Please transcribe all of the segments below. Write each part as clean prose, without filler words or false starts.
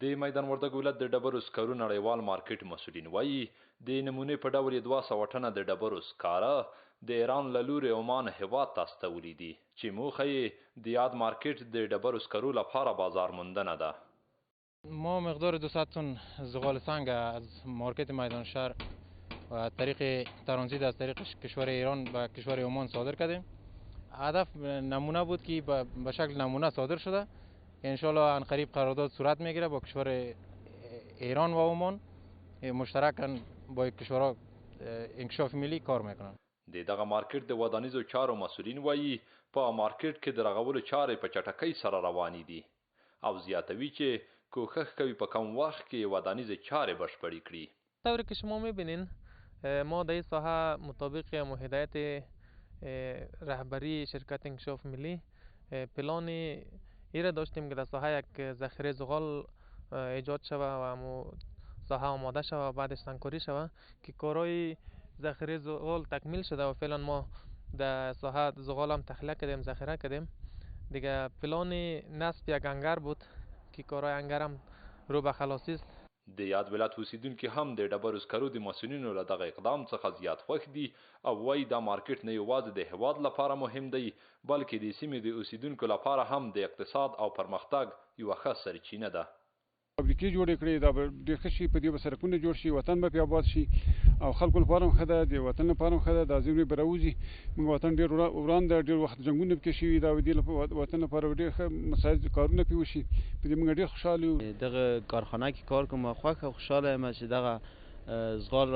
د میدان وردګ ولایت د ډبرو سکرو نړیوال مارکیټ مسؤلین وایي د نمونې په ډول 200 ټنه د ډبرو سکاره د ایران له لوري عمان هیواد ته استولي دي چې موخه یې د یاد مارکیټ د ډبرو سکرو لپاره بازار موندنه ده. ما مقدار 200 تن زغال سنگ از مارکت میدان شهر و طریق ترانزیت از طریق کشور ایران به کشور عمان صادر کردیم. هدف نمونه بود که به شکل نمونه صادر شده که انشالله ان قریب قرارداد صورت میگیره با کشور ایران و عمان، مشترکاً با کشورها انکشاف ملی کار میکنن. د دغه مارکیټ د ودانیزو چارو مسؤلین وایي په مارکیټ کې د رغولو چارې په چټکۍ سره روانې دي او زیاتوي چې کوښښ کوي په کم وخت کې ودانیز چارې بشپړې کړي. طوری که شما میبینین ما در این ساحه مطابق هدایت رهبری شرکت انکشاف ملی پلان ایره داشتیم که در ساحه یک ذخیره زغال ایجاد شود و همو ساحه آماده شود و بعدش سنگکاری شود که کارهای ذخیره زغال تکمیل شده و فعلا ما در ساحه زغال هم تخلیه کردیم، ذخیره کردیم. دیگه پلان نصب یک انگر بود که کارهای انگر هم رو به خلاصی است. د یاد ولایت اوسیدونکي هم د ډبرو سکرو د مسؤلینو له دغه اقدام څخه زیات خوښ دي او وایي دا مارکیټ نه یوازې د هیواد لپاره مهم دی بلکې د سیمې د اوسیدونکو لپاره هم د اقتصاد او پرمختګ یوه ښه سرچینه ده. فابریکې جوړې کړې دا به ډېر ښه شي، په دې به سړکونه جوړ شي، وطن به پرې آباد شي او خلکو لپاره هم ښه ده، د وطن لپاره هم ښه ده. دا زیرمې به راوځي، موږ وطن ډېر وران ده، ډېر وخت جنګونه پکې شوي دا، د وطن لپاره ډېر ښه مساعد کارونه پرې وشي، په دې موږ ډېر خوشحاله یو. دغه کارخانه کې کار کوم خوښ او خوشحاله یم چې دغه زغال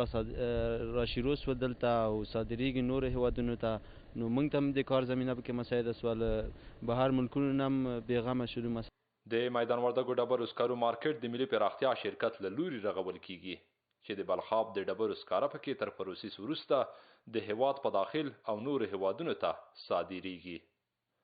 را شروع شو دلته او صادریږي نور هیوادونو ته، نو موږ ته هم د کار زمینه پکې مساعده شوله، بهر ملکونو نه هم بېغمه شولو. د میدان وردګو ډبرو سکرو مارکیټ د ملي پراختیا شرکت له لوري رغول کیږي چې د بلخاب د ډبرو سکاره پکې تر پروسس وروسته د هیواد په داخل او نور هیوادونو ته صادریږي.